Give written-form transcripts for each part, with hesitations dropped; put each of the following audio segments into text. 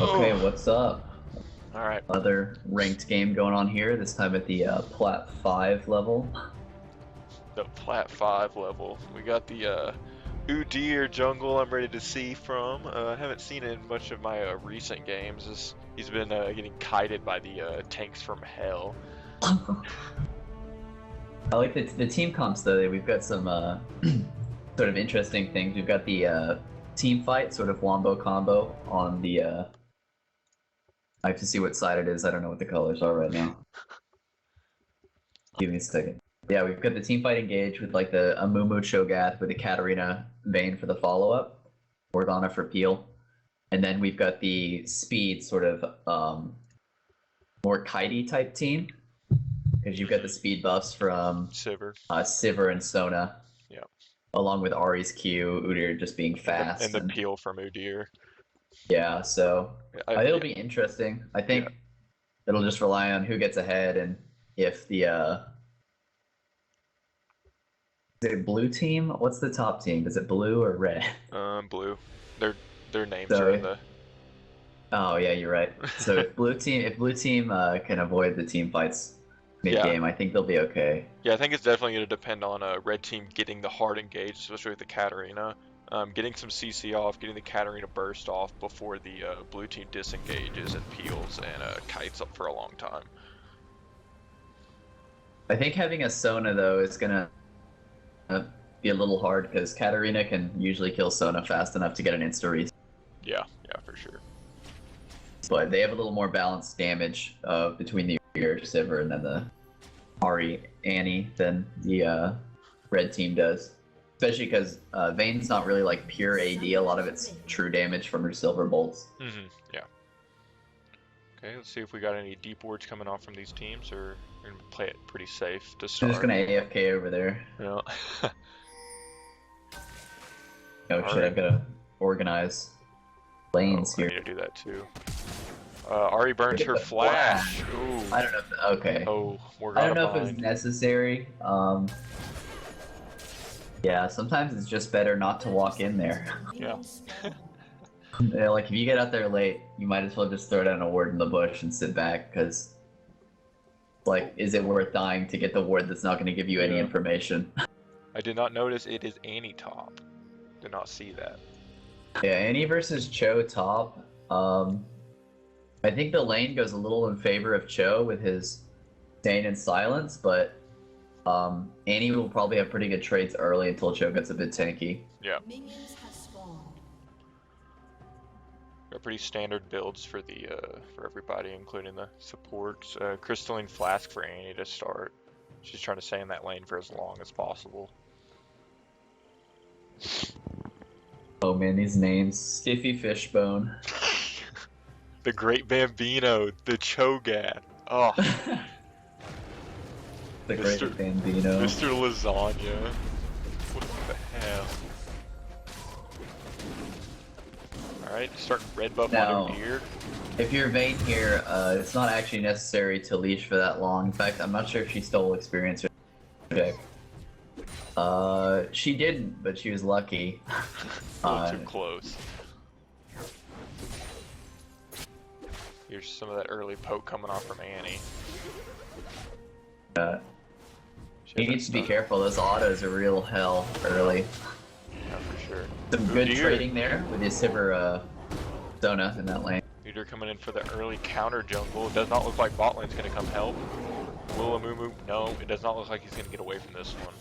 Okay, what's up? Alright. Other ranked game going on here, this time at the Plat 5 level. The Plat 5 level. We got the Udyr jungle I'm ready to see from. I haven't seen it in much of my recent games. He's been getting kited by the tanks from hell. I like the team comps though. We've got some sort of interesting things. We've got the team fight, sort of wombo combo on the I have to see what side it is. I don't know what the colors are right now. Give me a second. Yeah, we've got the team fight engage with like the Amumu Cho'Gath with the Katarina Vayne for the follow-up, Morgana for Peel. And then we've got the speed sort of more kitey type team. Because you've got the speed buffs from Sivir and Sona. Yeah. Along with Ahri's Q, Udyr just being fast. And the Peel from Udyr. Yeah, so it'll be interesting. I think it'll just rely on who gets ahead and if the is it blue team? What's the top team? Is it blue or red? Blue. Their names are in the. Oh yeah, you're right. So if blue team can avoid the team fights mid-game, I think they'll be okay. Yeah, I think it's definitely going to depend on red team getting the hard engage, especially with the Katarina. Getting some CC off, getting the Katarina burst off before the blue team disengages and peels and kites up for a long time. I think having a Sona though is gonna be a little hard because Katarina can usually kill Sona fast enough to get an insta reset. Yeah, for sure. But they have a little more balanced damage between the Sivir and then the Ahri Annie than the red team does. Especially because Vayne's not really like pure AD, a lot of it's true damage from her silver bolts. Yeah. Okay, let's see if we got any deep wards coming off from these teams, or we're going to play it pretty safe to start. I'm just going to AFK over there. Yeah. Oh shit, I've got to organize lanes here. I need to do that too. Ahri burns her flash. Ooh. I don't know if, okay. Oh, I don't know if it was necessary. Yeah, sometimes it's just better not to walk in there. Yeah. Yeah, like if you get out there late, you might as well just throw down a ward in the bush and sit back, because like, is it worth dying to get the ward that's not going to give you any information? I did not notice it is Annie top. Did not see that. Yeah, Annie versus Cho top. I think the lane goes a little in favor of Cho with his Stain and Silence, but Annie will probably have pretty good trades early until Cho gets a bit tanky. Yeah. Got pretty standard builds for the for everybody, including the supports. Crystalline Flask for Annie to start. She's trying to stay in that lane for as long as possible. Oh man, these names. Stiffy Fishbone. The Great Bambino, the Cho'Gath. Oh. The Great Bambino. Mr. Lasagna. What the hell? Alright, starting red buff on Udyr. If you're Vayne here, it's not actually necessary to leash for that long. In fact, I'm not sure if she stole experience or check. She didn't, but she was lucky. A little too close. Here's some of that early poke coming off from Annie. He needs to be careful. Those autos are real hell early. Yeah, for sure. Some good trading there with his Sivir Sona in that lane. Udyr coming in for the early counter jungle. It does not look like bot lane's going to come help. Will Amumu? No, it does not look like he's going to get away from this one.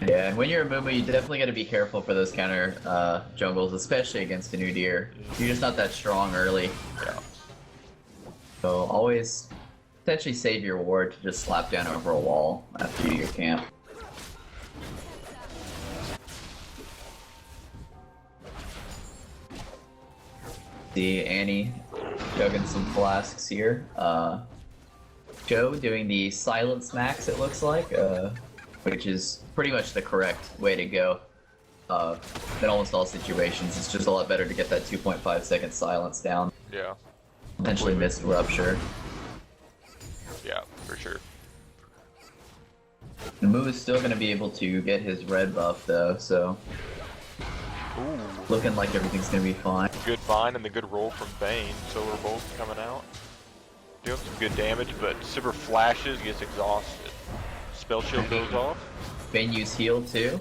Yeah, and when you're a Amumu, you definitely got to be careful for those counter jungles, especially against an Udyr. You're just not that strong early. Yeah. So always potentially save your ward to just slap down over a wall after you do your camp. See Annie chugging some flasks here. Joe doing the silence max, it looks like, which is pretty much the correct way to go. In almost all situations, it's just a lot better to get that 2.5 second silence down. Yeah. Potentially missed rupture. Yeah, for sure. Namu is still going to be able to get his red buff though, so Ooh. Looking like everything's gonna be fine. Good bind and the good roll from Bane. Silver Bolt coming out. Doing some good damage, but Sivir flashes, gets exhausted. Spell shield goes off. Vayne used heal too.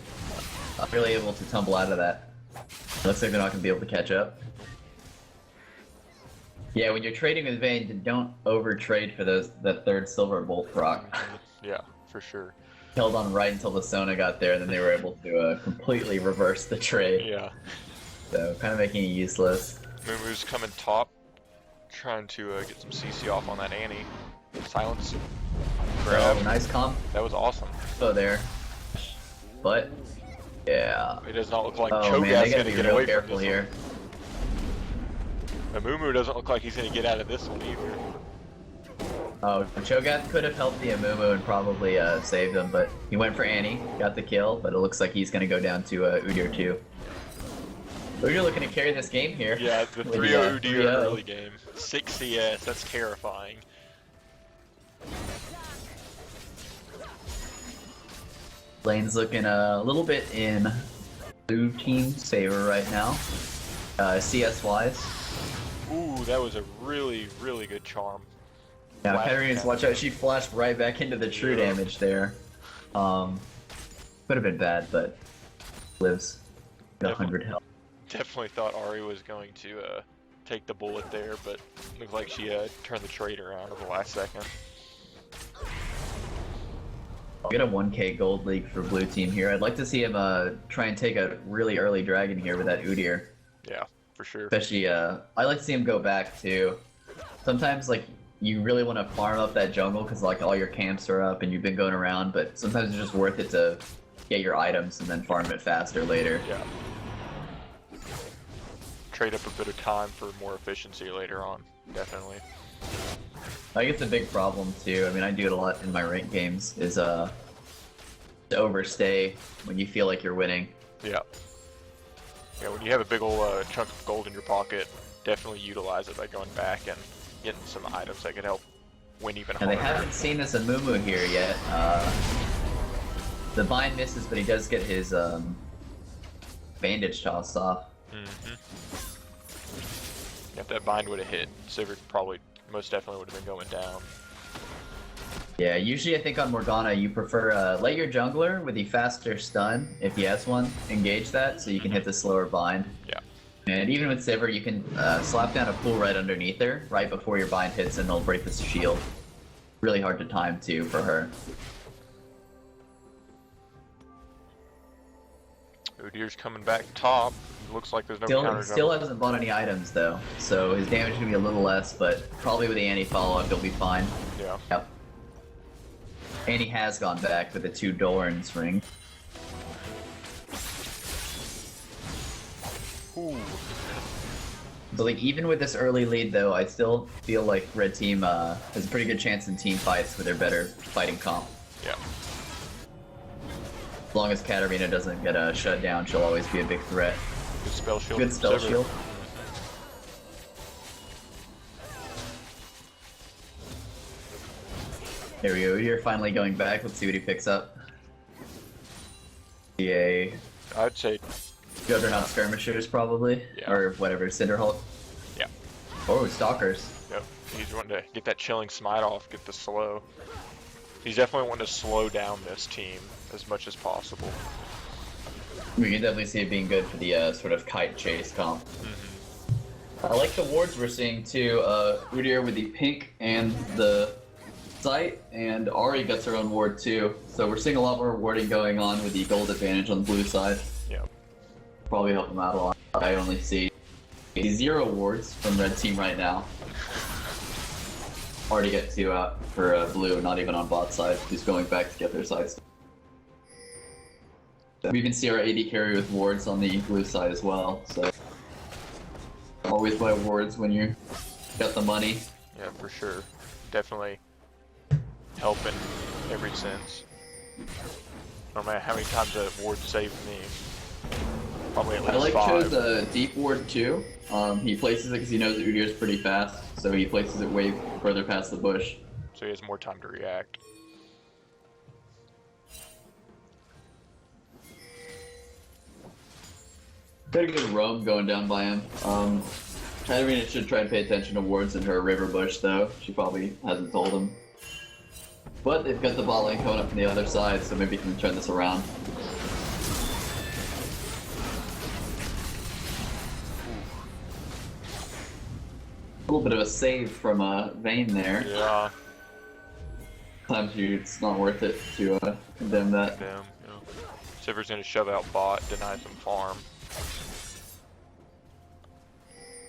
Really able to tumble out of that. Looks like they're not gonna be able to catch up. Yeah, when you're trading with Vayne, don't over trade for that third Silver Bolt proc. Yeah, for sure. Held on right until the Sona got there, and then they were able to completely reverse the trade. Yeah. So kind of making it useless. Mumu's coming top, trying to get some CC off on that Annie. Silence. Grab. Oh, nice comp. That was awesome. So there. But yeah. It does not look like Oh man, they Cho'Gath's gotta gonna be get real away from careful this here. one. Mumu doesn't look like he's gonna get out of this one either. Oh, Cho'Gath could have helped the Amumu and probably saved him, but he went for Annie, got the kill, but it looks like he's gonna go down to Udyr too. Udyr looking to carry this game here. Yeah, the 3-0 Udyr early game. 6 CS, that's terrifying. Lane's looking a little bit in blue team's favor right now, CS-wise. Ooh, that was a really, really good charm. Yeah, Flash Katarina's, attack. watch out, she flashed right back into the true Yeah. damage there. Could have been bad, but lives at 100 health. Definitely thought Ahri was going to take the bullet there, but looked like she turned the trade around at the last second. We got a 1k gold league for blue team here. I'd like to see him try and take a really early dragon here with that Udyr. Yeah, for sure. Especially, I like to see him go back too. Sometimes, like, you really want to farm up that jungle because, like, all your camps are up and you've been going around, but sometimes it's just worth it to get your items and then farm it faster later. Yeah. Trade up a bit of time for more efficiency later on, definitely. I think it's a big problem too. I mean, I do it a lot in my ranked games, is to overstay when you feel like you're winning. Yeah. Yeah, when you have a big old chunk of gold in your pocket, definitely utilize it by going back and getting some items that could help win even And harder. they haven't seen this Amumu here yet. The bind misses, but he does get his bandage tossed off. Mm-hmm. If that bind would have hit, Sivir probably most definitely would have been going down. Yeah, usually I think on Morgana you prefer let your jungler with the faster stun, if he has one, engage that so you can hit the slower bind. Yeah. And even with Sivir, you can slap down a pool right underneath her, right before your bind hits, and it'll break the shield. Really hard to time too for her. Udyr's coming back top. Looks like there's no Still, counter he still jungle. hasn't bought any items though, so his damage is gonna be a little less, but probably with the Annie follow-up he'll be fine. Yeah. Yep. Annie has gone back with the 2 Doran's ring. Ooh. So like even with this early lead though, I still feel like red team has a pretty good chance in team fights with their better fighting comp. Yeah. As long as Katarina doesn't get shut down, she'll always be a big threat. Good spell shield. Good from spell Sivir. shield. There we go. You're finally going back. Let's see what he picks up. Yay. I'd say, Juggernaut skirmishers probably, Yeah. or whatever. Cinderhulk. yeah. Oh, stalkers. Yep. He's wanting to get that chilling smite off, get the slow. He's definitely wanting to slow down this team as much as possible. We can definitely see it being good for the sort of kite chase comp. I like the wards we're seeing too. Udyr with the pink and the sight, and Ahri gets her own ward too. So we're seeing a lot more warding going on with the gold advantage on the blue side. Yeah. Probably help them out a lot. I only see 0 wards from red team right now. Already get 2 out for blue, not even on bot side, who's going back to get their sides. We can see our AD carry with wards on the blue side as well, so always buy wards when you got the money. Yeah, for sure. Definitely helping every sense. No matter how many times that ward saved me. Probably at least I like 5. Cho's deep ward too. He places it because he knows that Udyr's pretty fast, so he places it way further past the bush. So he has more time to react. Got a good roam going down by him. Katarina should try and pay attention to wards in her river bush, though. She probably hasn't told him. But they've got the bot lane coming up from the other side, so maybe he can turn this around. A little bit of a save from Vayne there. Yeah. Sometimes it's not worth it to condemn that. Damn, yeah. Sivir's gonna shove out bot, deny some farm.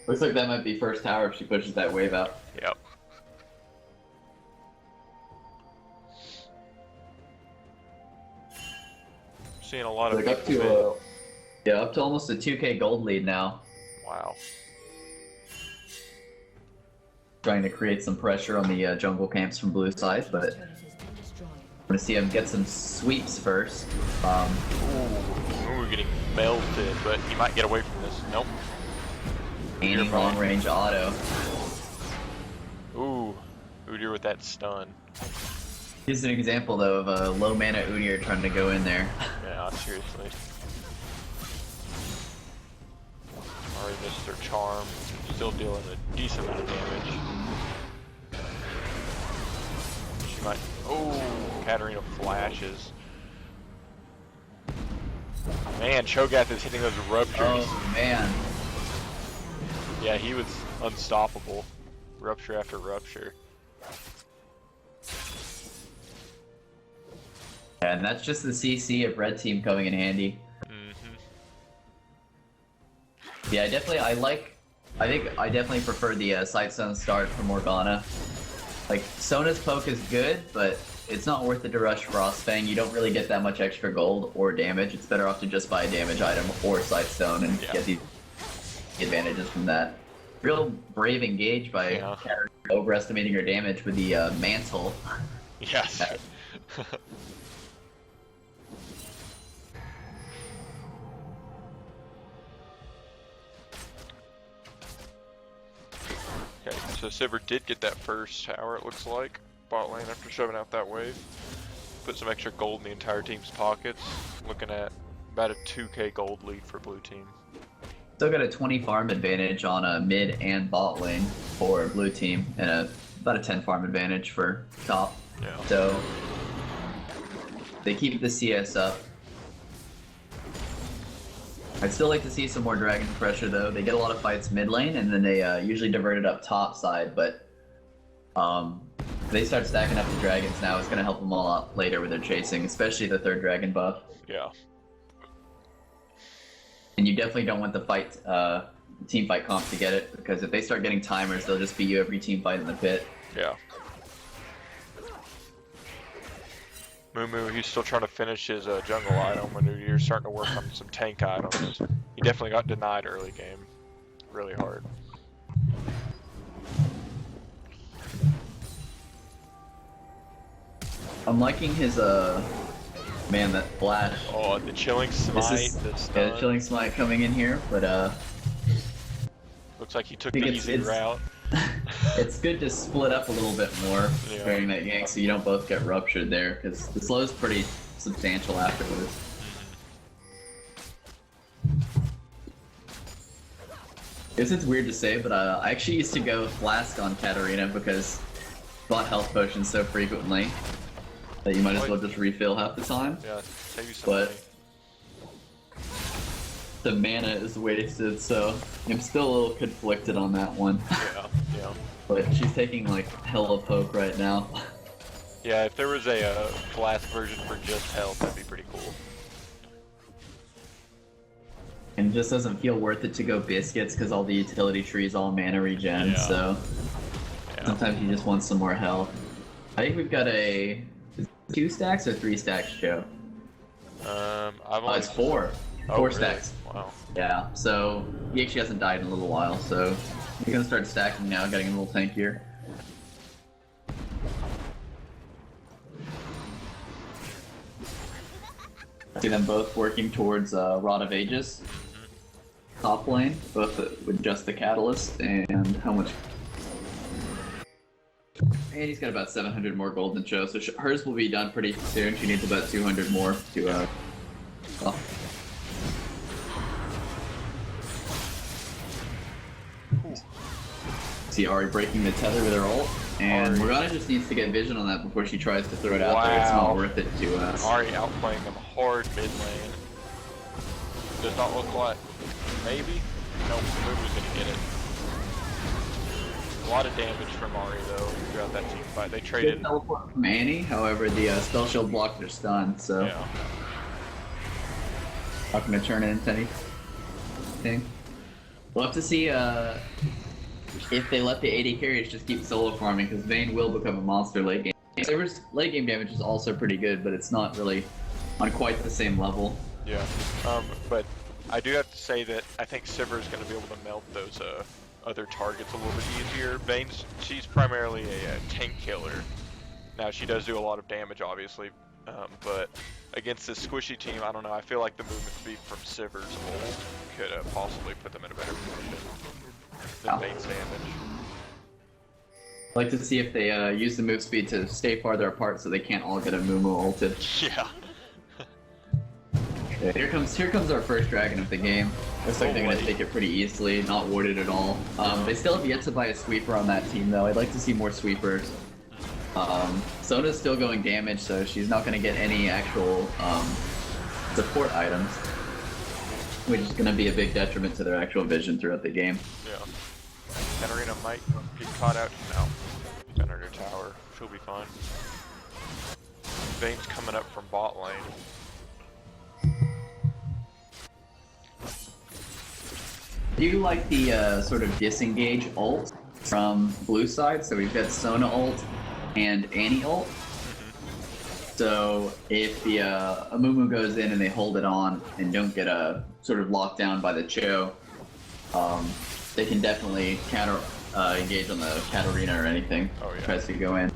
Looks like that might be first tower if she pushes that wave out. Yep. Seeing a lot of Like up to yeah, up to almost a 2k gold lead now. Wow. Trying to create some pressure on the jungle camps from blue side, but I'm gonna see him get some sweeps first. Ooh, we're getting melted, but he might get away from this. Nope. Any long range auto. Ooh, Udyr with that stun. Here's an example though of a low mana Udyr trying to go in there. Yeah, seriously. Already missed their charm. Still dealing a decent amount of damage. She might. Oh, Katarina flashes. Man, Cho'Gath is hitting those ruptures. Oh man. Yeah, he was unstoppable. Rupture after rupture. Yeah, and that's just the CC of red team coming in handy. Yeah, I think I definitely prefer the Sightstone start for Morgana. Like, Sona's poke is good, but it's not worth it to rush Frostfang. You don't really get that much extra gold or damage. It's better off to just buy a damage item or Sightstone and get the advantages from that. Real brave engage by overestimating her damage with the mantle. Yes. Okay, so Sivir did get that first tower, it looks like. Bot lane after shoving out that wave. Put some extra gold in the entire team's pockets. Looking at about a 2k gold lead for blue team. Still got a 20 farm advantage on a mid and bot lane for blue team, and about a 10 farm advantage for top. Yeah. So they keep the CS up. I'd still like to see some more dragon pressure though. They get a lot of fights mid lane, and then they usually divert it up top side, but if they start stacking up the dragons now, it's going to help them a lot later with their chasing, especially the third dragon buff. Yeah. And you definitely don't want the fight, team fight comp to get it, because if they start getting timers, they'll just beat you every team fight in the pit. Yeah. Moo, he's still trying to finish his jungle item when you're starting to work on some tank items. He definitely got denied early game. Really hard. I'm liking his, man, that flash. Oh, the chilling smite, the stun. Yeah, the chilling smite coming in here, but looks like he took the easy route. It's good to split up a little bit more during that gank so you don't both get ruptured there, because the slow's pretty substantial afterwards. I guess it's weird to say, but I actually used to go Flask on Katarina because bought health potions so frequently that you might as well just refill half the time. Yeah, save you some but money. The mana is wasted, so I'm still a little conflicted on that one. Yeah. But she's taking like hella poke right now. Yeah, if there was a Flask version for just health, that'd be pretty cool. And it just doesn't feel worth it to go biscuits because all the utility trees all mana regen, so sometimes you just want some more health. I think we've got a 2 stacks or 3 stacks, Joe? It's 4. Oh, 4 really? stacks. Wow. Yeah, so he actually hasn't died in a little while, so you're gonna start stacking now, getting a little tankier. I see them both working towards Rod of Aegis. Top lane, both with just the catalyst, and how much? And he's got about 700 more gold than Cho, so hers will be done pretty soon. She needs about 200 more to See Ari breaking the tether with her ult, and Ari. Morgana just needs to get vision on that before she tries to throw it out there. It's not worth it to us. Ari outplaying them hard mid lane. Does not look like. Maybe? No, Lulu's gonna get it. A lot of damage from Ari though throughout that team fight. They traded. Good teleport from Annie, however the spell shield blocked their stun, so Yeah. not gonna turn it into anything. We'll have to see if they let the AD carries just keep solo farming, because Vayne will become a monster late game. Siver's late game damage is also pretty good, but it's not really on quite the same level. Yeah. But I do have to say that I think Sivir is going to be able to melt those other targets a little bit easier. Vayne's, she's primarily a tank killer. Now she does do a lot of damage, obviously, but against this squishy team, I don't know. I feel like the movement speed from Sivir's ult could possibly put them in a better position than Vayne's damage. I'd like to see if they use the move speed to stay farther apart so they can't all get a Mumu ulted. Yeah. Okay, here comes our first dragon of the game. Looks like they're gonna take it pretty easily, not warded at all. They still have yet to buy a sweeper on that team though. I'd like to see more sweepers. Sona's still going damage, so she's not gonna get any actual support items, which is gonna be a big detriment to their actual vision throughout the game. Yeah. Katarina might get caught out now. She's under her tower. She'll be fine. Vayne's coming up from bot lane. Do you like the sort of disengage ult from blue side? So we've got Sona ult and Annie ult. So if the Amumu goes in and they hold it on and don't get sort of locked down by the Cho, they can definitely counter engage on the Katarina or anything. Oh, yeah. Tries to go in.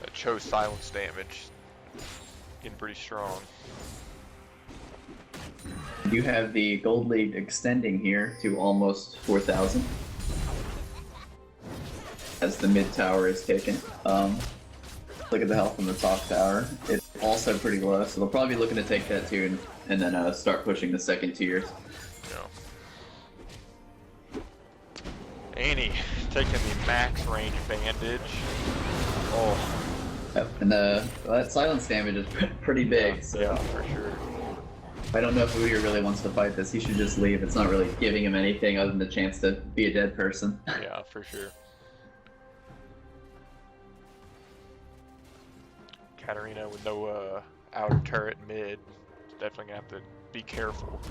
That Cho silence damage getting pretty strong. You have the gold lead extending here to almost 4,000 as the mid tower is taken. Look at the health on the top tower. It's also pretty low, so they'll probably be looking to take that too and then start pushing the second tiers. Yeah. Annie taking the max range bandage. Oh. Yep. And that silence damage is pretty big. Yeah, so yeah, for sure. I don't know if Udyr really wants to fight this. He should just leave. It's not really giving him anything other than the chance to be a dead person. Yeah, for sure. Katarina with no outer turret mid. Definitely gonna have to be careful.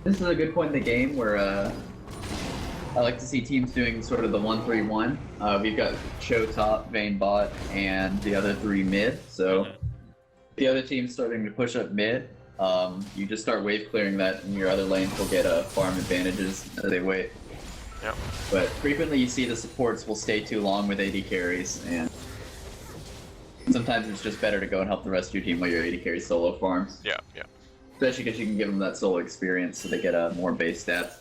This is a good point in the game where I like to see teams doing sort of the 1-3-1. We've got Cho top, Vayne bot, and the other three mid. So the other team's starting to push up mid. You just start wave clearing that, and your other lanes will get farm advantages as they wait. Yep. But frequently you see the supports will stay too long with AD carries, and sometimes it's just better to go and help the rest of your team while your AD carry solo farms. Yeah, yeah. Especially because you can give them that solo experience so they get more base stats.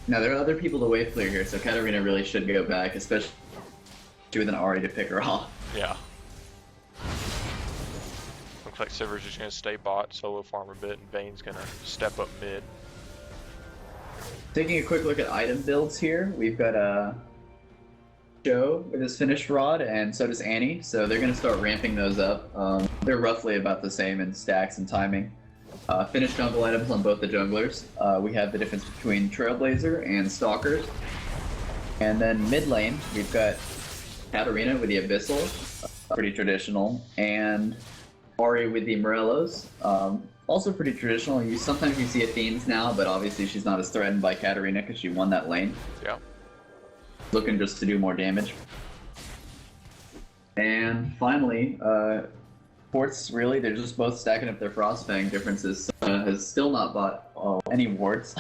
Now there are other people to wave clear here, so Katarina really should go back, especially with an Ahri to pick her off. Yeah. Looks like Sivir's just gonna stay bot, solo farm a bit, and Vayne's gonna step up mid. Taking a quick look at item builds here, we've got Joe with his finished rod, and so does Annie, so they're going to start ramping those up. They're roughly about the same in stacks and timing. Finished jungle items on both the junglers. We have the difference between Trailblazer and Stalkers. And then mid lane, we've got Katarina with the Abyssal, pretty traditional, and Ahri with the Morellos, also pretty traditional. Sometimes you see Athene's now, but obviously she's not as threatened by Katarina because she won that lane. Yeah. Looking just to do more damage. And finally, Forts, really, they're just both stacking up their Frostfang differences. Has still not bought any wards.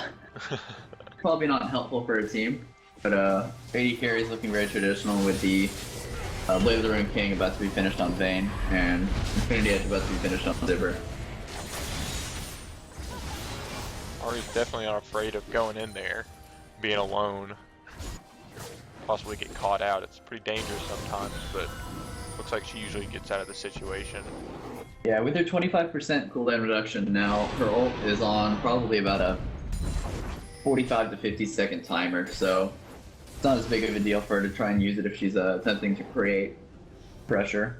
Probably not helpful for a team, but AD carry is looking very traditional with the Blade of the Ruined King about to be finished on Vayne, and Infinity Edge about to be finished on Zibber. Ahri's definitely not afraid of going in there, being alone, possibly get caught out. It's pretty dangerous sometimes, but looks like she usually gets out of the situation. Yeah, with her 25% cooldown reduction now, her ult is on probably about a 45 to 50-second timer, so it's not as big of a deal for her to try and use it if she's attempting to create pressure.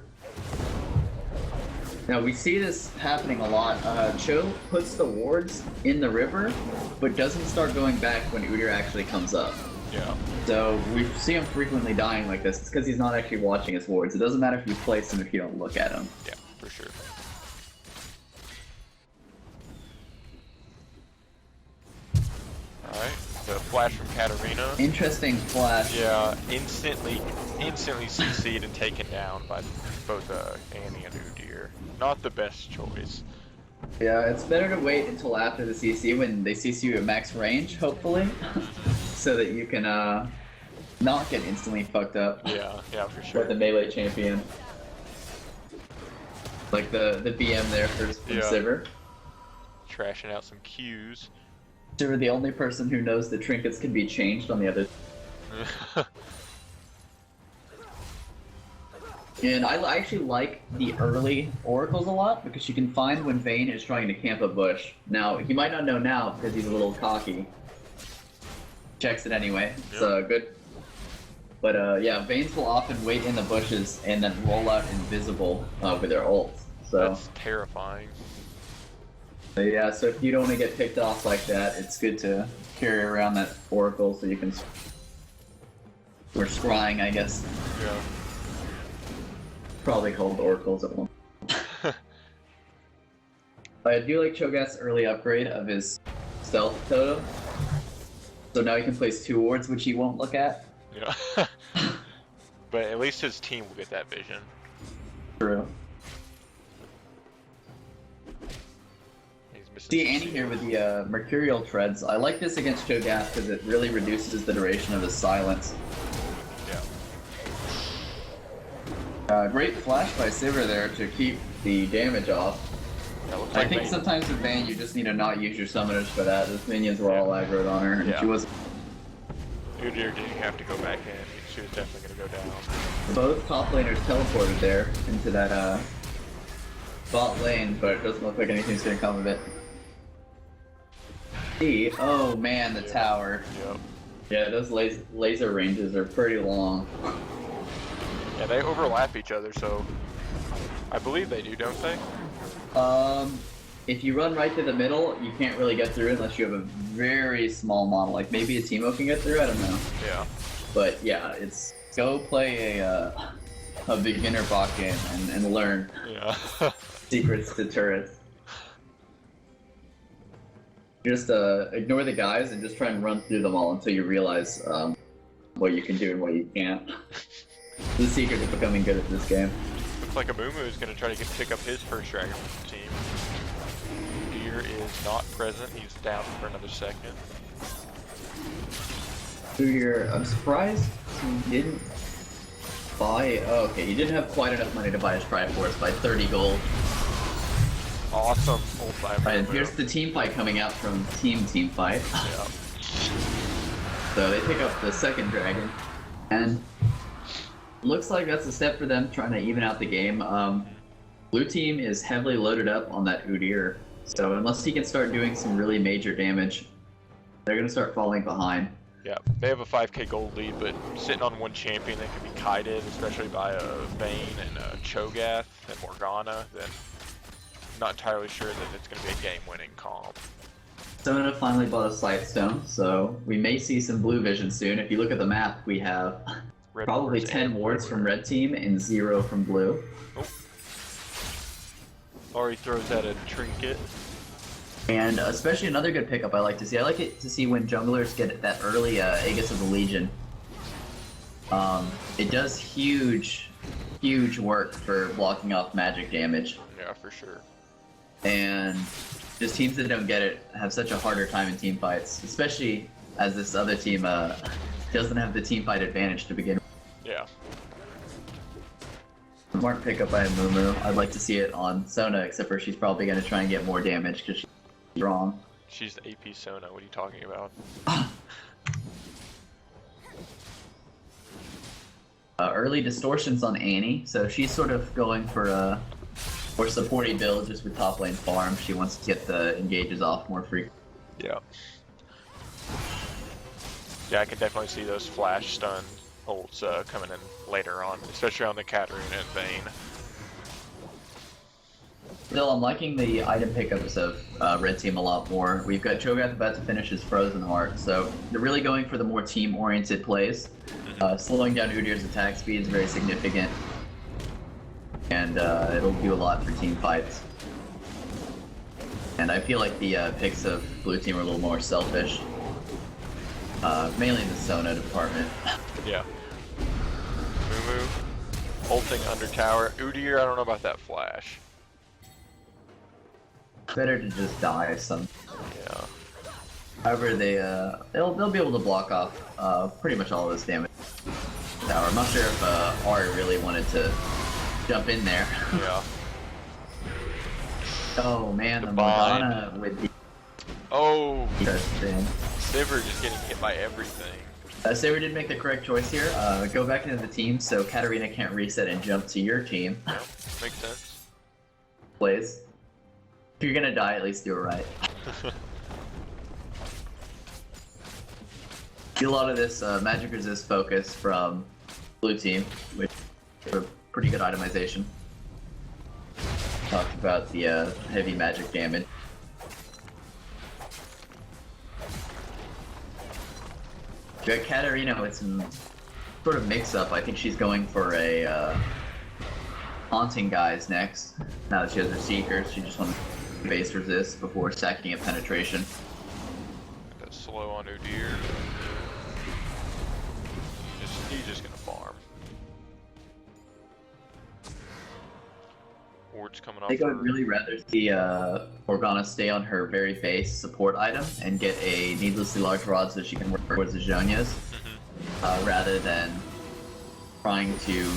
Now, we see this happening a lot. Cho puts the wards in the river, but doesn't start going back when Udyr actually comes up. Yeah. So we see him frequently dying like this. It's because he's not actually watching his wards. It doesn't matter if you place them if you don't look at them. Yeah, for sure. Alright, the flash from Katarina. Interesting flash. Yeah, instantly CC'd and taken down by both Annie and Udyr. Not the best choice. Yeah, it's better to wait until after the CC when they CC you at max range, hopefully, so that you can not get instantly fucked up. Yeah, for sure. With the melee champion. Like the BM there from Sivir. Trashing out some Qs. Sivir, the only person who knows the trinkets can be changed on the other. And I actually like the early oracles a lot because you can find when Vayne is trying to camp a bush. Now, he might not know now because he's a little cocky. Checks it anyway. It's good. But yeah, Vaynes will often wait in the bushes and then roll out invisible with their ults. So that's terrifying. Yeah, so if you don't want to get picked off like that, it's good to carry around that oracle so you can... Or scrying, I guess. Yeah. Probably called oracles at one. I do like Cho'Gath's early upgrade of his stealth totem. So now he can place 2 wards, which he won't look at. Yeah. But at least his team will get that vision. True. He's missing See Annie here with the Mercurial Treads. I like this against Cho'Gath because it really reduces the duration of his silence. Great flash by Sivir there to keep the damage off. I think sometimes with Vayne you just need to not use your summoners for that. Those minions were all aggroed on her, and she was... Udyr didn't have to go back in. She was definitely going to go down. Both top laners teleported there into that bot lane, but it doesn't look like anything's going to come of it. Oh man, the tower. Yep. Yeah, those laser ranges are pretty long. Yeah, they overlap each other, so I believe they do, don't they? If you run right through the middle, you can't really get through unless you have a very small model. Like maybe a Teemo can get through, I don't know. Yeah. But yeah, it's go play a beginner bot game and learn secrets to turrets. Just ignore the guys and just try and run through them all until you realize what you can do and what you can't. The secret to becoming good at this game. Looks like Amumu is going to try to pick up his first dragon from the team. Udyr is not present. He's down for another second. Udyr, I'm surprised he didn't buy... Oh, okay, he didn't have quite enough money to buy his Triforce by 30 gold. Awesome ult by Amumu. And here's the team fight coming out from team fight. Yeah. So they pick up the second dragon. And... looks like that's a step for them trying to even out the game. Blue team is heavily loaded up on that Udyr, so unless he can start doing some really major damage, they're going to start falling behind. Yeah, they have a 5k gold lead, but sitting on one champion that can be kited, especially by Vayne and Cho'Gath and Morgana, then not entirely sure that it's going to be a game-winning comp. Sona finally bought a Sightstone, so we may see some blue vision soon. If you look at the map, we have... probably 10 wards from red team and 0 from blue. Oh. Or he throws out a trinket. And especially another good pickup I like to see. I like it to see when junglers get that early Aegis of the Legion. It does huge work for blocking off magic damage. Yeah, for sure. And just teams that don't get it have such a harder time in team fights, especially as this other team doesn't have the team fight advantage to begin with. Yeah. Smart pickup by Amumu. I'd like to see it on Sona, except for she's probably going to try and get more damage because she's strong. She's the AP Sona, what are you talking about? Early distortions on Annie, so she's sort of going for or supporty build just with top lane farm. She wants to get the engages off more frequently. Yeah. Yeah, I can definitely see those flash stun ults coming in later on, especially on the Katarina and Vayne. Still, I'm liking the item pickups of Red Team a lot more. We've got Cho'Gath about to finish his Frozen Heart, so they're really going for the more team-oriented plays. Slowing down Udyr's attack speed is very significant, and it'll do a lot for team fights. And I feel like the picks of blue team are a little more selfish, mainly in the Sona department. Yeah. Mumu, ulting under tower. Udyr, I don't know about that flash. Better to just die some. Yeah. However, they'll be able to block off pretty much all of this damage. Tower. I'm not sure if Ari really wanted to jump in there. Yeah. Oh man, the Morgana with the. Oh. Interesting. Sivir just getting hit by everything. Sivir did make the correct choice here. Go back into the team so Katarina can't reset and jump to your team. Yeah, makes sense. Plays. If you're gonna die, at least do it right. See a lot of this magic resist focus from blue team, which is a pretty good itemization. Talked about the heavy magic damage. We got Katarina with some sort of mix-up. I think she's going for a haunting guys next. Now that she has her seekers, she just wants to base resist before stacking a penetration. That's slow on Udyr. He's just gonna farm. Ward's coming off. I think I would really rather see Morgana stay on her very base support item and get a needlessly large rod so she can work towards the Zhonya's, rather than trying to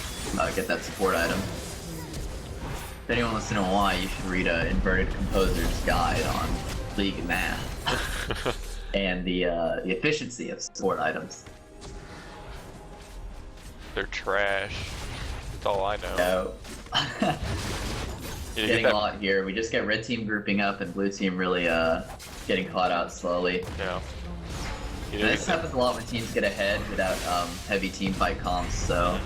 get that support item. If anyone wants to know why, you should read Inverted Composer's guide on League math and the efficiency of support items. They're trash. That's all I know. So, getting a lot here. We just get red team grouping up and blue team really getting caught out slowly. Yeah. This happens a lot when teams get ahead without heavy team fight comps, so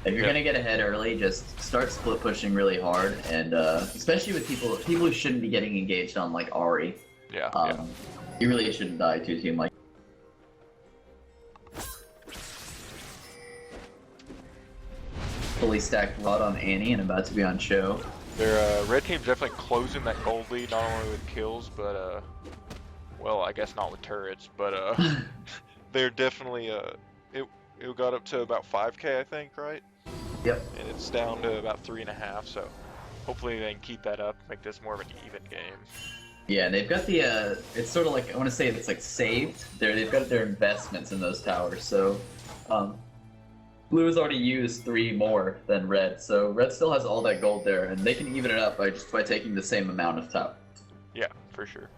if you're gonna get ahead early, just start split pushing really hard, and especially with people who shouldn't be getting engaged on like Ari. Yeah. You really shouldn't die to a team like. Fully stacked rod on Annie and about to be on show. Their red team's definitely closing that gold lead, not only with kills, but well, I guess not with turrets, but they're definitely it got up to about 5K, I think, right? Yep. And it's down to about 3.5, so hopefully they can keep that up, make this more of an even game. Yeah, they've got the it's sort of like, I want to say it's like saved. They've got their investments in those towers, so blue has already used 3 more than red, so red still has all that gold there, and they can even it up by taking the same amount of tower. Yeah, for sure.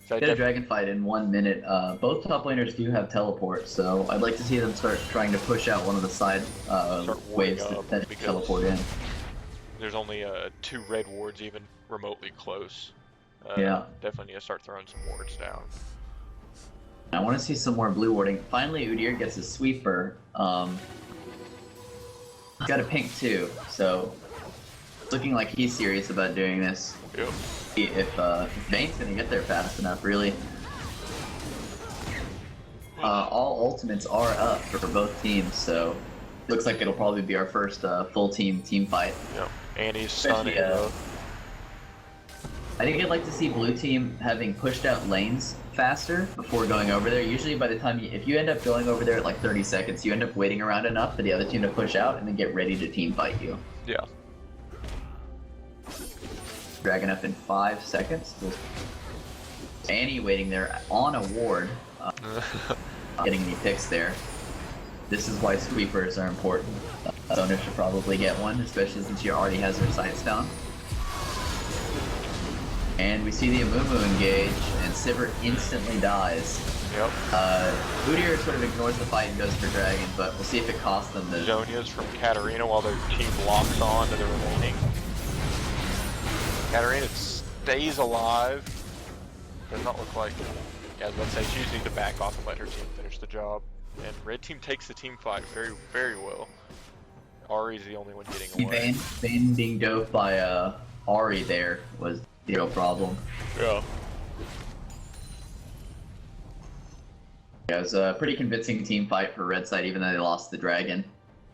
So Get a dragon fight in 1 minute. Both top laners do have teleport, so I'd like to see them start trying to push out one of the side waves that teleport in. There's only 2 red wards even remotely close. Yeah. Definitely need to start throwing some wards down. I want to see some more blue warding. Finally, Udyr gets a sweeper. He's got a pink too, so it's looking like he's serious about doing this. Yep. If Vayne's gonna get there fast enough, really. All ultimates are up for both teams, so looks like it'll probably be our first full team fight. Yep. Annie's stunning both. I think I'd like to see blue team having pushed out lanes faster before going over there. Usually by the time if you end up going over there at like 30 seconds, you end up waiting around enough for the other team to push out and then get ready to team fight you. Yeah. Dragon up in 5 seconds. Annie waiting there on a ward. Getting any picks there. This is why sweepers are important. Sona should probably get one, especially since she already has her sights down. And we see the Amumu engage, and Sivir instantly dies. Yep. Udyr sort of ignores the fight and goes for Dragon, but we'll see if it costs them the... Zhonya's from Katarina while their team locks on to the remaining. Katarina stays alive. Does not look like. Yeah, let's say she just needs to back off and let her team finish the job. And red team takes the team fight very, very well. Ari's the only one getting away. Vayne being doped by Ari there was zero problem. Yeah. Yeah, it was a pretty convincing team fight for red side, even though they lost the dragon.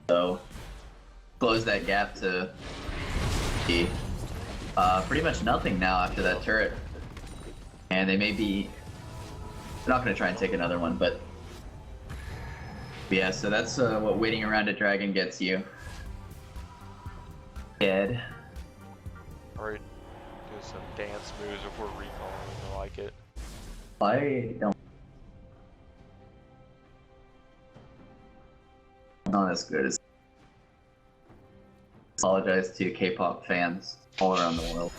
So, close that gap to the pretty much nothing now after that turret. And they may be... They're not going to try and take another one, but... Yeah, so that's what waiting around a dragon gets you. Dead. Alright, do some dance moves before recalling. I like it. I don't... Not as good as... Apologize to K-pop fans all around the world.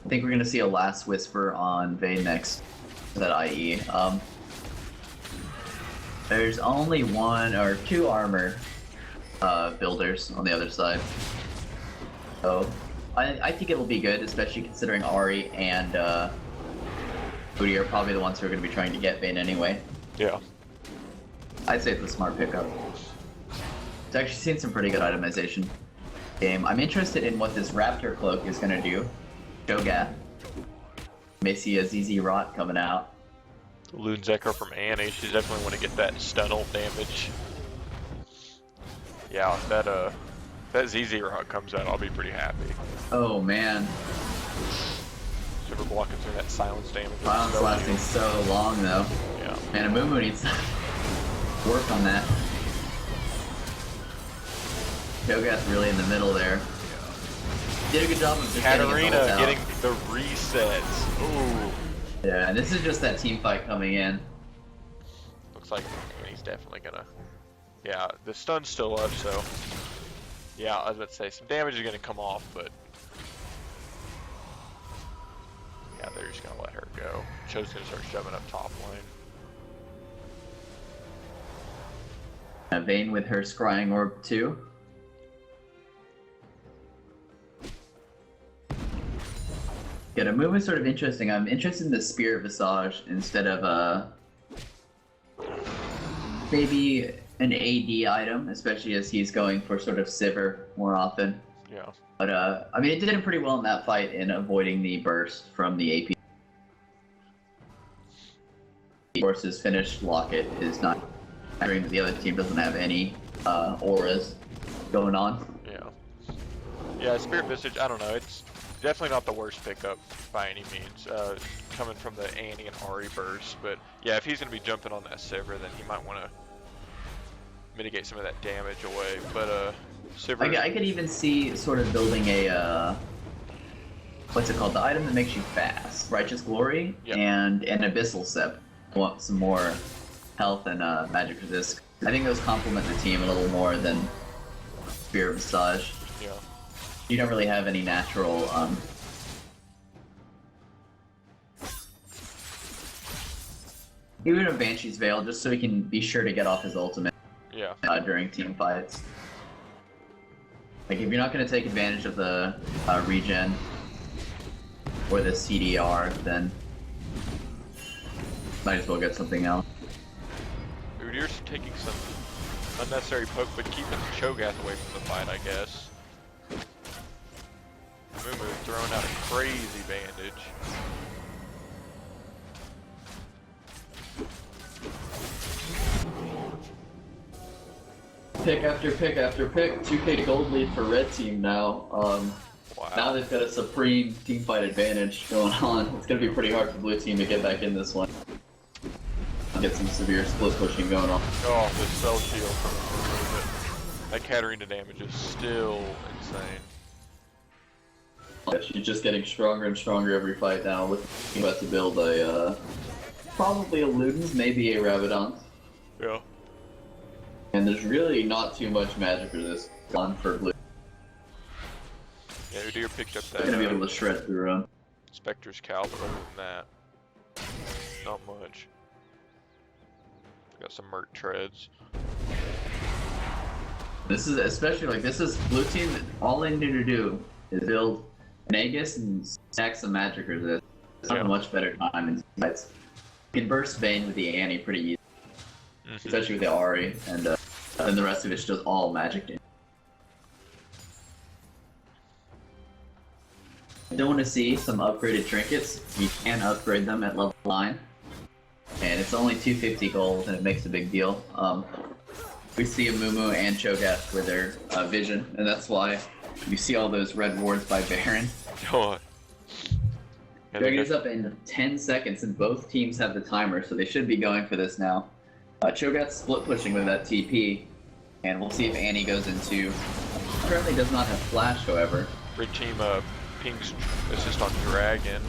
I think we're gonna see a last whisper on Vayne next. That IE. There's only one or two armor builders on the other side. So I think it'll be good, especially considering Ari and Booty are probably the ones who are going to be trying to get Vayne anyway. Yeah. I'd say it's a smart pickup. It's actually seen some pretty good itemization game. I'm interested in what this Raptor cloak is going to do. Shogath. May see a ZZ Rot coming out. Loon's Echo from Annie, she's definitely want to get that stun ult damage. Yeah, if that ZZ Rot comes out, I'll be pretty happy. Oh man. Super blocking through that silence damage. Silence lasting so long though. Yeah. Man, Amumu needs to work on that. Shogath's really in the middle there. Did a good job of just Katarina getting the resets. Ooh. Yeah, this is just that team fight coming in. Looks like Annie's definitely gonna. Yeah, the stun's still up, so. Yeah, I was about to say, some damage is gonna come off, but. Yeah, they're just gonna let her go. Cho's gonna start shoving up top lane. Vayne with her scrying orb too. Yeah, the move is sort of interesting. I'm interested in the Spirit Visage instead of maybe an AD item, especially as he's going for sort of Sivir more often. Yeah. But I mean, it did him pretty well in that fight in avoiding the burst from the AP. Of course, his finished Locket is not considering that the other team doesn't have any auras going on. Yeah. Yeah, Spirit Visage, I don't know, it's definitely not the worst pickup by any means, coming from the Annie and Ari burst, but yeah, if he's going to be jumping on that Sivir, then he might want to mitigate some of that damage away, but Sivir... I could even see sort of building a, what's it called, the item that makes you fast, Righteous Glory, yep. and an Abyssal Sep. I want some more health and magic resist. I think those complement the team a little more than Spirit Visage. Yeah. You don't really have any natural, even a Banshee's Veil, just so he can be sure to get off his ultimate. Yeah. During team fights. Like, if you're not going to take advantage of the regen or the CDR, then might as well get something else. Udyr's taking some unnecessary poke, but keeping Shogath away from the fight, I guess. Mumu throwing out a crazy bandage. Pick after pick after pick, 2k gold lead for red team now. Wow. Now they've got a supreme team fight advantage going on. It's going to be pretty hard for blue team to get back in this one. Get some severe split pushing going on. Oh, the spell shield from that Katarina damage is still insane. Yeah, she's just getting stronger and stronger every fight now. Looking about to build a, probably a Ludens, maybe a Rabadon. Yeah. And there's really not too much magic resist on for blue. Yeah, Udyr picked up that. They're gonna be able to shred through them. Spectre's Cahl, but other than that, not much. Got some Merc treads. This is especially like this is blue team. All they need to do is build an Aegis and stack some magic resist. It's not a much better time in fights. You can burst Vayne with the Annie pretty easy, especially with the Ahri, and then the rest of it's just all magic damage. I don't want to see some upgraded trinkets. You can upgrade them at level 9, and it's only 250 gold, and it makes a big deal. We see a Mumu and Cho'Gath with their vision, and that's why you see all those red wards by Baron. Dragon is up in 10 seconds, and both teams have the timer, so they should be going for this now. Cho'Gath's split pushing with that TP, and we'll see if Annie goes into. Currently does not have flash, however. Red team pings assist on Dragon.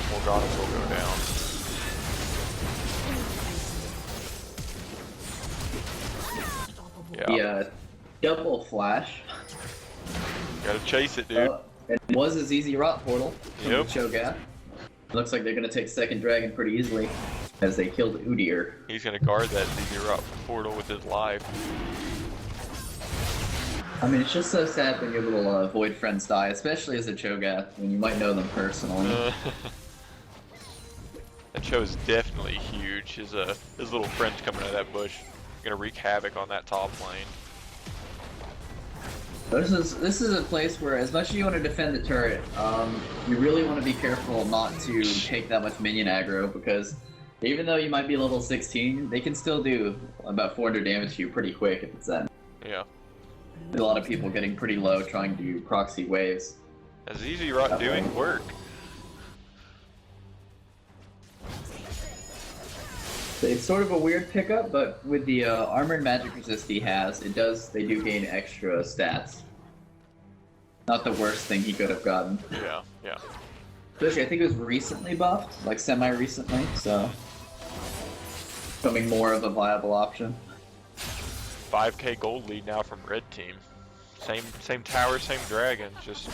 Morgana will go down. Yeah. The double flash. Gotta chase it, dude. It was a ZZ Rot portal from Yep. Cho'Gath. Looks like they're gonna take second dragon pretty easily as they killed Udyr. He's gonna guard that ZZ Rot portal with his life. I mean, it's just so sad when your little void friends die, especially as a Cho'Gath, when you might know them personally. That show is definitely huge. His little friends coming out of that bush gonna wreak havoc on that top lane. This is a place where, as much as you want to defend the turret, you really want to be careful not to take that much minion aggro, because even though you might be level 16, they can still do about 400 damage to you pretty quick if it's that. Yeah. There's a lot of people getting pretty low trying to do proxy waves. Is ZZ Rot doing work? It's sort of a weird pickup, but with the armor and magic resist he has, they do gain extra stats. Not the worst thing he could have gotten. Yeah, yeah. Especially, I think it was recently buffed, like semi-recently, so becoming more of a viable option. 5k gold lead now from red team. Same tower, same dragon, just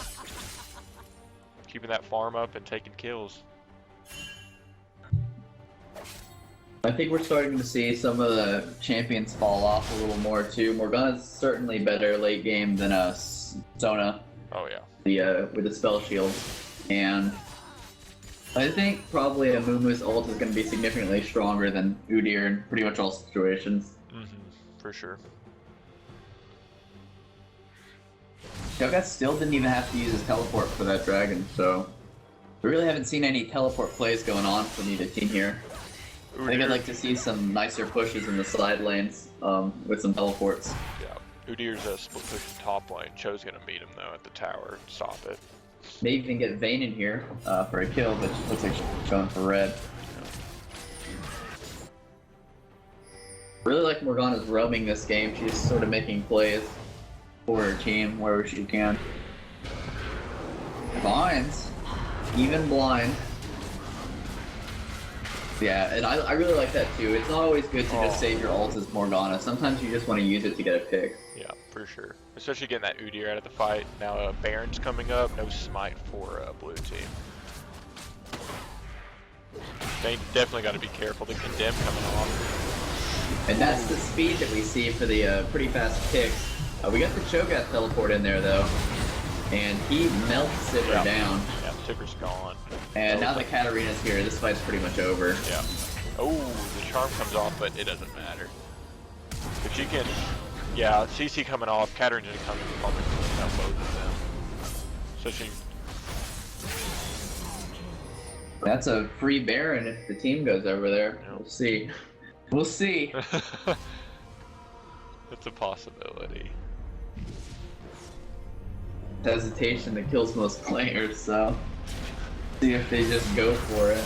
keeping that farm up and taking kills. I think we're starting to see some of the champions fall off a little more too. Morgana's certainly better late game than Sona. Oh yeah. With the spell shield, and I think probably a Mumu's ult is going to be significantly stronger than Udyr in pretty much all situations. For sure. Cho'Gath still didn't even have to use his teleport for that dragon, so we really haven't seen any teleport plays going on from either team here. I think I'd like to see some nicer pushes in the side lanes with some teleports. Yeah, Udyr's a split push in top lane. Cho's gonna meet him though at the tower and stop it. May even get Vayne in here for a kill, but it looks like she's going for red. Really like Morgana's roaming this game. She's sort of making plays for her team wherever she can. Blinds, even blind. Yeah, and I really like that too. It's not always good to just save your ult as Morgana. Sometimes you just want to use it to get a pick. Yeah, for sure. Especially getting that Udyr out of the fight. Now Baron's coming up. No smite for blue team. They definitely got to be careful. The condemn coming off. And that's the speed that we see for the pretty fast picks. We got the Cho'Gath teleport in there though, and he melts Sivir down. Yeah, Sivir's gone. And now the Katarina's here. This fight's pretty much over. Yeah. Oh, the charm comes off, but it doesn't matter. If she can, yeah, CC coming off. Katarina's coming probably out both of them. So she. That's a free Baron if the team goes over there. Yeah. We'll see. We'll see. It's a possibility. Hesitation that kills most players, so see if they just go for it.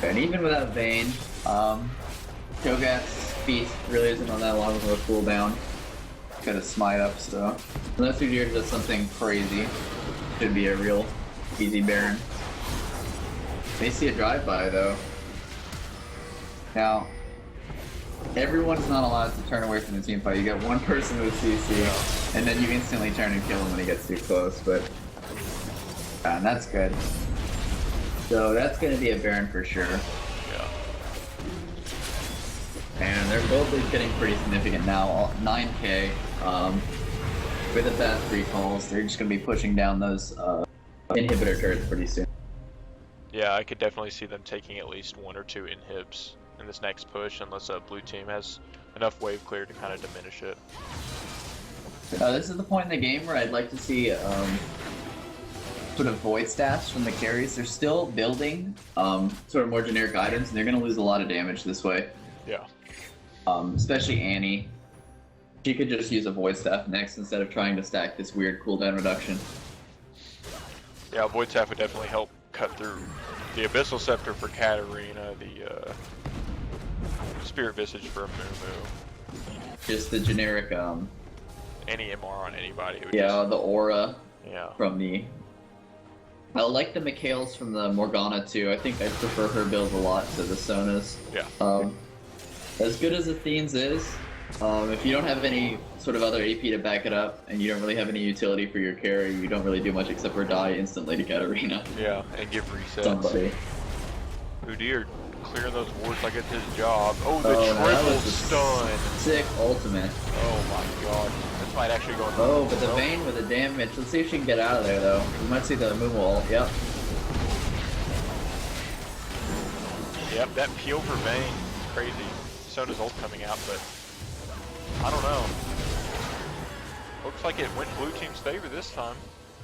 And even without Vayne, Cho'Gath's feast really isn't on that long of a cooldown. Got a smite up, so unless Udyr does something crazy, should be a real easy Baron. They see a drive-by though. Now, everyone's not allowed to turn away from the team fight. You get one person with CC, and then you instantly turn and kill him when he gets too close, but that's good. So that's going to be a Baron for sure. Yeah. And their gold lead's getting pretty significant now, 9k. With the fast recalls, they're just going to be pushing down those inhibitor turrets pretty soon. Yeah, I could definitely see them taking at least 1 or 2 inhibs in this next push, unless a blue team has enough wave clear to kind of diminish it. This is the point in the game where I'd like to see sort of void stats from the carries. They're still building sort of more generic items, and they're going to lose a lot of damage this way. Yeah. Especially Annie. She could just use a void staff next instead of trying to stack this weird cooldown reduction. Yeah, void staff would definitely help cut through the Abyssal Scepter for Katarina, the Spirit Visage for Mumu. Just the generic any MR on anybody. Yeah, the aura. Yeah. From the. I like the Mikhails from the Morgana too. I think I prefer her build a lot to the Sonas. Yeah. As good as Athene's is, if you don't have any sort of other AP to back it up, and you don't really have any utility for your carry, you don't really do much except for die instantly to Katarina. Yeah, and give resets. Somebody. Udyr clearing those wards like it's his job. Oh, the triple stun. Sick ultimate. Oh my god. This might actually go in. Oh, but the Vayne with the damage. Let's see if she can get out of there though. We might see the Mumu ult. Yep. Yep, that peel for Vayne. Crazy. Sona's ult coming out, but I don't know. Looks like it went blue team's favor this time.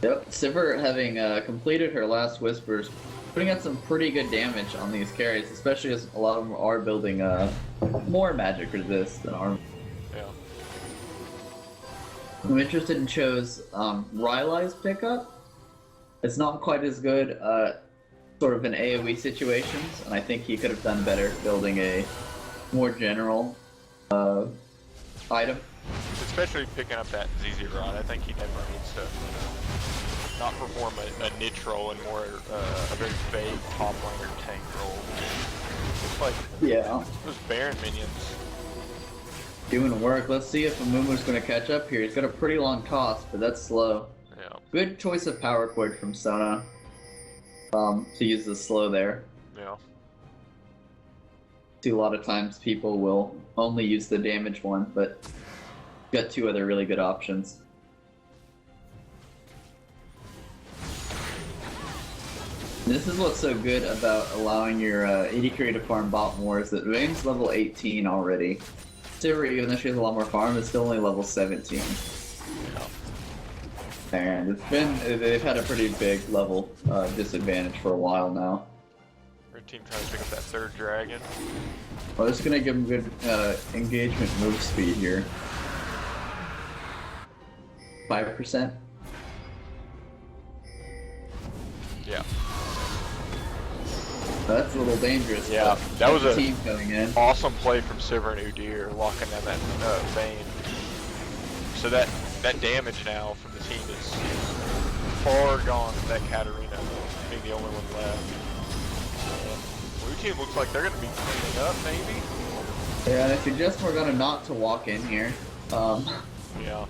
Yep, Sivir having completed her last Whispers, putting out some pretty good damage on these carries, especially as a lot of them are building more magic resist than armor. Yeah. I'm interested in Cho's Rylai's pickup. It's not quite as good sort of in AoE situations, and I think he could have done better building a more general item. Especially picking up that ZZ Rod, I think he definitely needs to not perform a niche role and more a very vague top laner tank role. It's like those Baron minions. Doing work. Let's see if Amumu's going to catch up here. He's got a pretty long toss, but that's slow. Yeah. Good choice of power chord from Sona to use the slow there. Yeah. See, a lot of times people will only use the damage one, but got 2 other really good options. This is what's so good about allowing your AD carry to farm bot more, is that Vayne's level 18 already. Sivir, even though she has a lot more farm, is still only level 17. Yeah. And they've had a pretty big level disadvantage for a while now. Red team trying to pick up that 3rd dragon. Well, this is going to give them good engagement move speed here. 5%. Yeah. That's a little dangerous. Yeah, that was a team coming in. Awesome play from Sivir and Udyr, locking down that Vayne. So that damage now from the team is far gone with that Katarina being the only one left. Blue team looks like they're going to be cleaning up, maybe? Yeah, and I suggest we're going to not to walk in here. Yeah.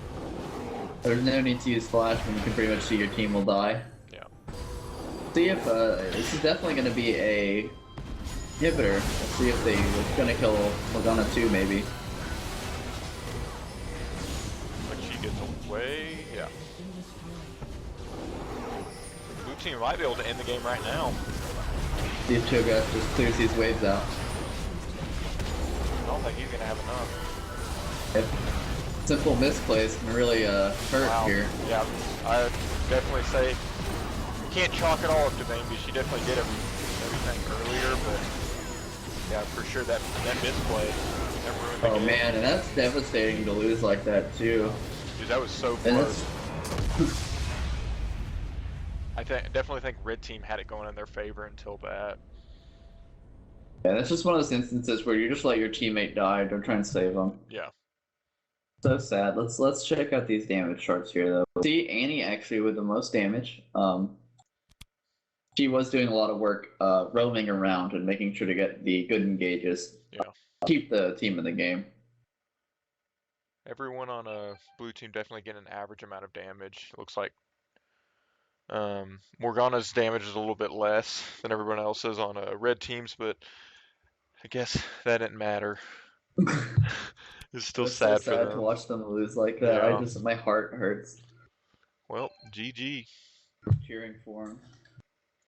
There's no need to use flash when you can pretty much see your team will die. Yeah. See if this is definitely going to be a inhibitor. Let's see if they're going to kill Morgana too, maybe. But she gets away. Yeah. Blue team might be able to end the game right now. See if shoutcast just clears these waves out. I don't think he's going to have enough. If simple misplays can really hurt here. Yeah, I definitely say you can't chalk it all up to Vayne, because she definitely did everything earlier, but yeah, for sure that misplay ruined the game. Man, and that's devastating to lose like that too. Dude, that was so close. I definitely think Red Team had it going in their favor until that. Yeah, that's just one of those instances where you just let your teammate die. Don't try and save them. Yeah. So sad. Let's check out these damage charts here though. See Annie actually with the most damage. She was doing a lot of work roaming around and making sure to get the good engages. Yeah. Keep the team in the game. Everyone on a blue team definitely getting an average amount of damage. It looks like Morgana's damage is a little bit less than everyone else's on red teams, but I guess that didn't matter. It's still It's so sad for sad to them. watch them lose like that. Yeah. My heart hurts Well, GG. cheering for them.